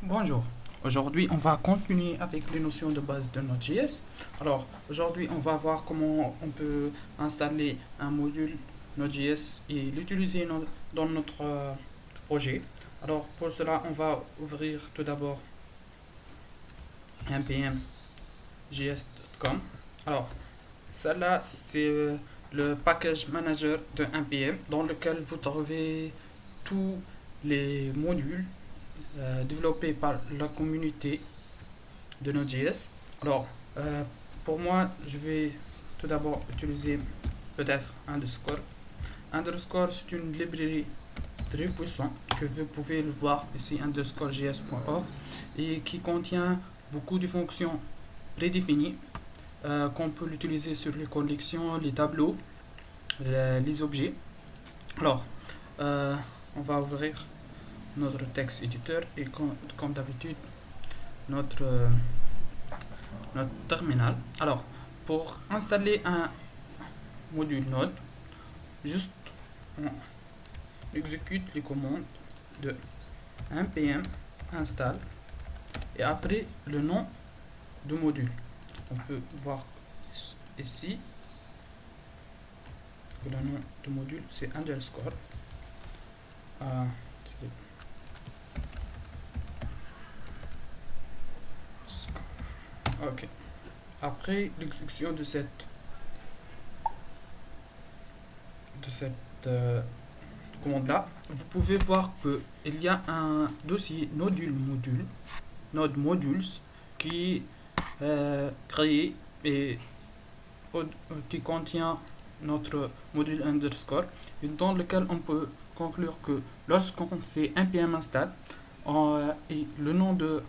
Bonjour, aujourd'hui on va continuer avec les notions de base de Node.js. Alors aujourd'hui on va voir comment on peut installer un module Node.js et l'utiliser dans notre projet. Alors pour cela on va ouvrir tout d'abord npm js.com. Alors celle-là c'est le package manager de npm dans lequel vous trouvez tous les modules développé par la communauté de Node.js. Alors, pour moi, je vais tout d'abord utiliser peut-être Underscore. Underscore, c'est une librairie très puissante que vous pouvez le voir ici, underscore.js.org, et qui contient beaucoup de fonctions prédéfinies qu'on peut l'utiliser sur les collections, les tableaux, les objets. Alors, on va ouvrir notre texte éditeur et comme d'habitude notre terminal. Alors pour installer un module Node, juste on exécute les commandes de npm install et après le nom du module. On peut voir ici que le nom du module c'est underscore. Ok. Après l'exécution de cette commande là, vous pouvez voir que il y a un dossier node modules qui est créé et qui contient notre module underscore et dans lequel on peut conclure que lorsqu'on fait npm install et le nom de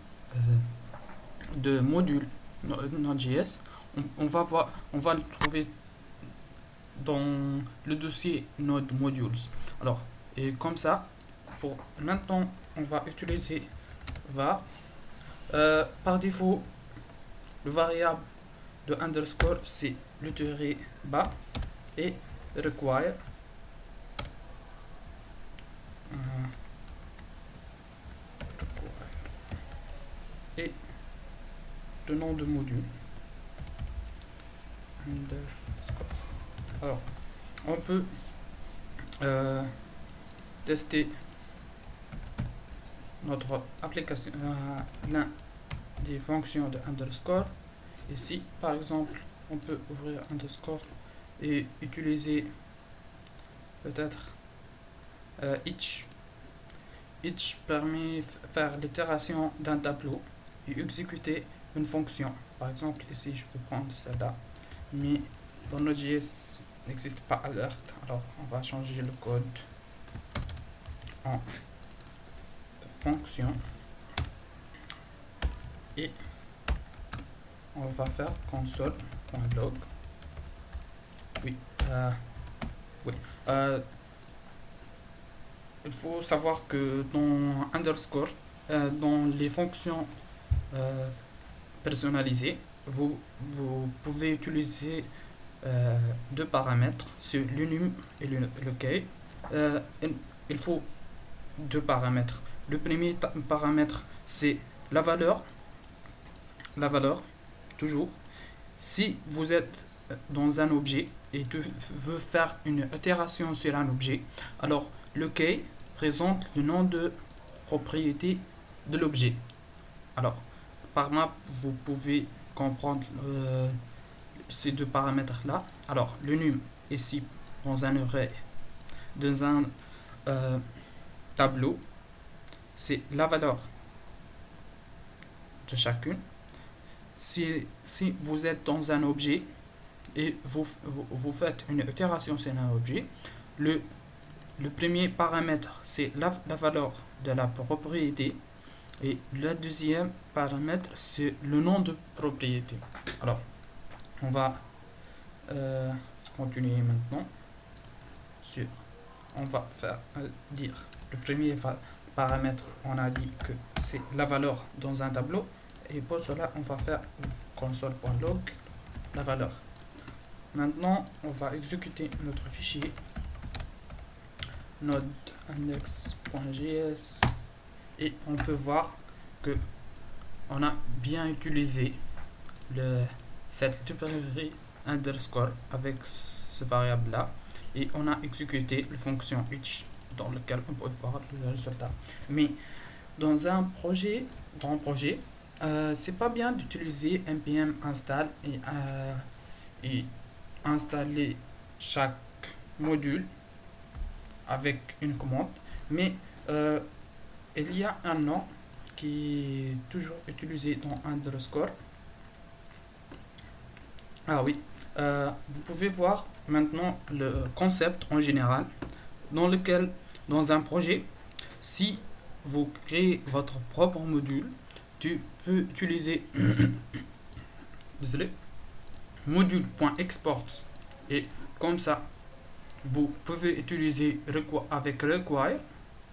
module Node.js, on va le trouver dans le dossier Node Modules. Alors, et comme ça, pour maintenant, on va utiliser var. Par défaut, le variable de underscore, c'est le tiré bas et require. Et le nom de module underscore. Alors, on peut tester notre application, l'un des fonctions de underscore. Ici, par exemple, on peut ouvrir underscore et utiliser peut-être each. Each permet de faire l'itération d'un tableau et exécuter une fonction. Par exemple, ici, je vais prendre celle-là, mais dans Node.js n'existe pas alerte. Alors, on va changer le code en fonction et on va faire console.log. Oui, il faut savoir que dans underscore, dans les fonctions personnalisées, vous pouvez utiliser deux paramètres, c'est l'unum et le key. Il faut deux paramètres. Le premier paramètre, c'est la valeur, toujours. Si vous êtes dans un objet et tu veux faire une itération sur un objet, alors le key présente le nom de propriété de l'objet. Alors, par map, vous pouvez comprendre ces deux paramètres là. Alors, le num ici dans un array, dans un tableau, c'est la valeur de chacune. Si vous êtes dans un objet et vous faites une itération sur un objet, le premier paramètre c'est la valeur de la propriété et le deuxième paramètre c'est le nom de propriété. Alors, on va continuer maintenant on va faire dire le premier paramètre, on a dit que c'est la valeur dans un tableau et pour cela on va faire console.log la valeur. Maintenant on va exécuter notre fichier node index.js et on peut voir que on a bien utilisé cette librairie underscore avec ce variable là, et on a exécuté la fonction each dans lequel on peut voir le résultat. Mais dans un projet, c'est pas bien d'utiliser npm install et installer chaque module avec une commande, mais il y a un nom qui est toujours utilisé dans underscore. Ah oui, vous pouvez voir maintenant le concept en général, dans lequel, dans un projet, si vous créez votre propre module, tu peux utiliser désolé, module.export, et comme ça, vous pouvez utiliser avec require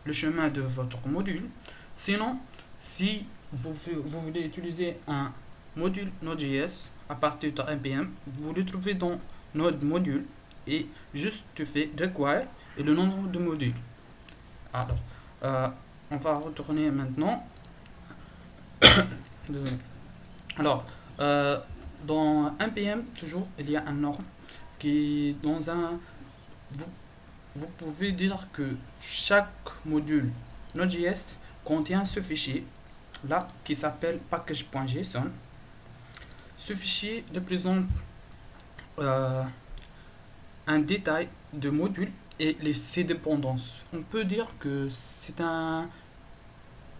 le chemin de votre module. Sinon, si vous voulez utiliser un module Node.js à partir de npm, vous le trouvez dans Node module et juste tu fais require et le nombre de modules. Alors, on va retourner maintenant. Désolé. Alors, dans npm, toujours, il y a un norme qui, dans un... Vous pouvez dire que chaque module Node.js contient ce fichier là qui s'appelle package.json. Ce fichier représente un détail de module et ses dépendances. On peut dire que c'est un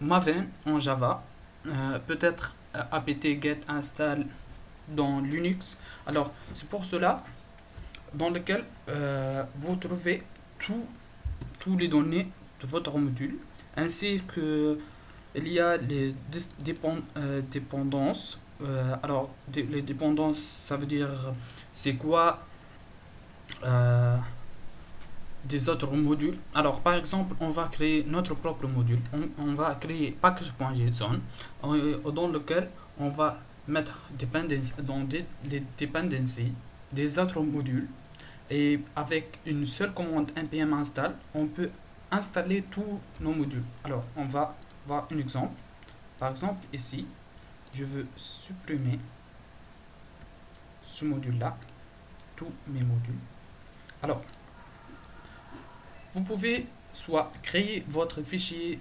Maven en Java, peut-être apt-get install dans Linux. Alors c'est pour cela dans lequel vous trouvez tous les données de votre module, ainsi que il y a les dépendances. Alors les dépendances, ça veut dire c'est quoi des autres modules. Alors par exemple, on va créer notre propre module, on va créer package.json dans lequel on va mettre les dependencies des autres modules, et avec une seule commande npm install, on peut installer tous nos modules. Alors on va voir un exemple. Par exemple ici, je veux supprimer ce module là, tous mes modules. Alors vous pouvez soit créer votre fichier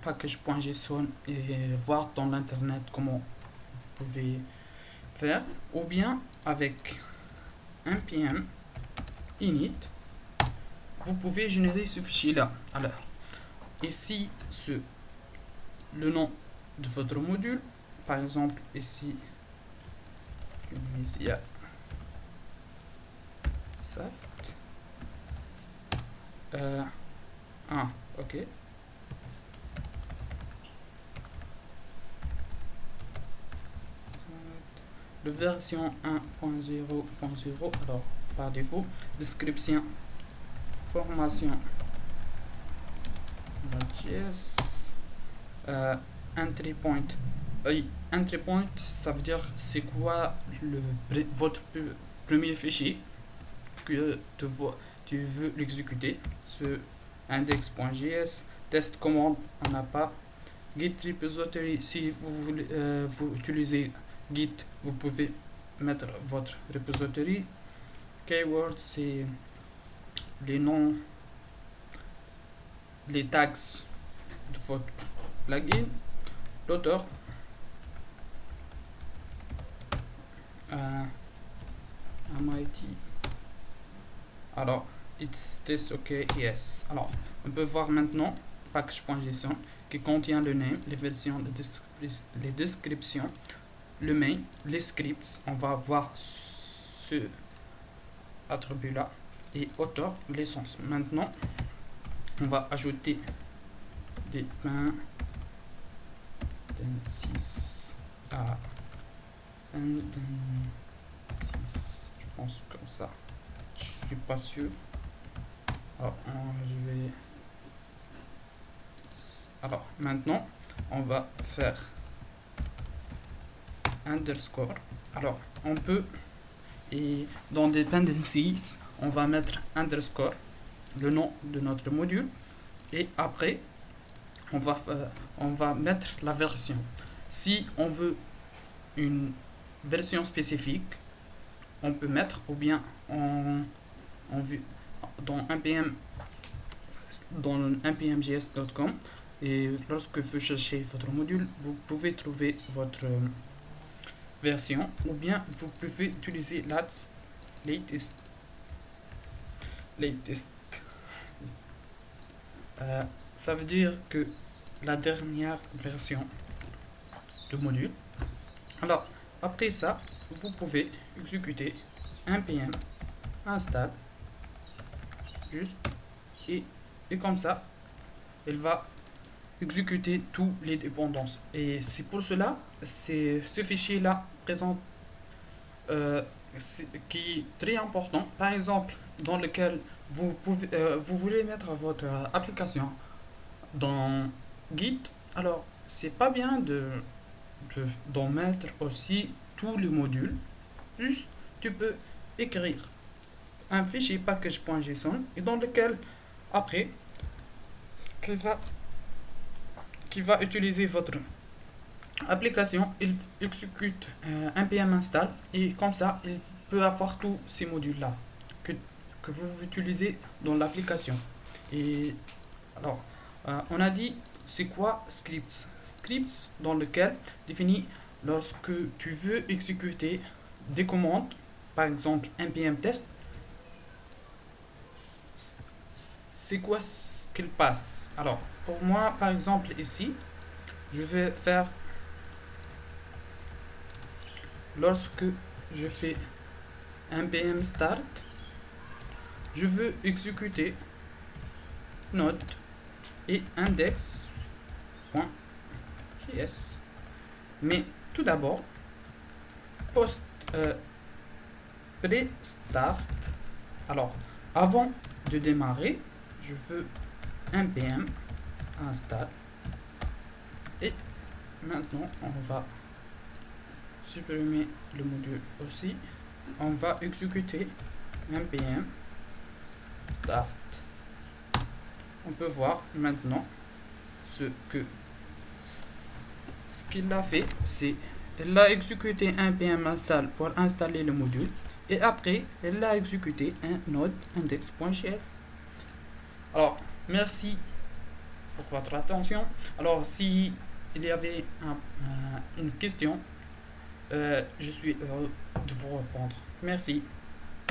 package.json et voir dans l'internet comment vous pouvez faire, ou bien avec npm init, vous pouvez générer ce fichier là. Alors ici, le nom de votre module, par exemple ici, il y a ça. Ok. De version 1.0.0. Alors par défaut, description, formation, Node.js, entry point. Entry point, ça veut dire c'est quoi votre premier fichier que tu veux l'exécuter. Ce index.js, test commande, on n'a pas. Git repository, si vous voulez vous utilisez Git, vous pouvez mettre votre repository. Keyword, c'est les noms, les tags de votre plugin. L'auteur, MIT. Alors it's this okay, yes. Alors on peut voir maintenant package.json qui contient le name, les versions, les descriptions, le main, les scripts. On va voir ce attribut là, et auteur, l'essence. Maintenant on va ajouter des pains 6 à 6, je pense comme ça, je suis pas sûr. Alors maintenant on va faire underscore. Alors on peut, et dans dependencies on va mettre underscore, le nom de notre module, et après on on va mettre la version. Si on veut une version spécifique, on peut mettre, ou bien on veut dans npm dans npmjs.com, et lorsque vous cherchez votre module, vous pouvez trouver votre version, ou bien vous pouvez utiliser latest. Ça veut dire que la dernière version du module. Alors, après ça, vous pouvez exécuter npm install juste, et comme ça, il va exécuter toutes les dépendances. Et c'est pour cela, c'est ce fichier là présente qui est très important. Par exemple, dans lequel vous voulez mettre votre application dans Git. Alors, c'est pas bien d'en mettre aussi tous les modules. Juste, tu peux écrire un fichier package.json, et dans lequel après qui va utiliser votre application, il exécute npm install, et comme ça il peut avoir tous ces modules là que vous utilisez dans l'application. Et alors on a dit c'est quoi scripts. Scripts dans lequel définit lorsque tu veux exécuter des commandes, par exemple npm test, c'est quoi ce qu'il passe. Alors pour moi, par exemple ici, je vais faire, lorsque je fais npm start, je veux exécuter node et index.js. Mais tout d'abord, post pré-start. Alors, avant de démarrer, je veux npm install, et maintenant on va supprimer le module aussi. On va exécuter npm start. On peut voir maintenant ce qu'il a fait, c'est il a exécuté npm install pour installer le module, et après il a exécuté un node index.js. Alors merci pour votre attention. Alors si il y avait une question, je suis heureux de vous répondre. Merci.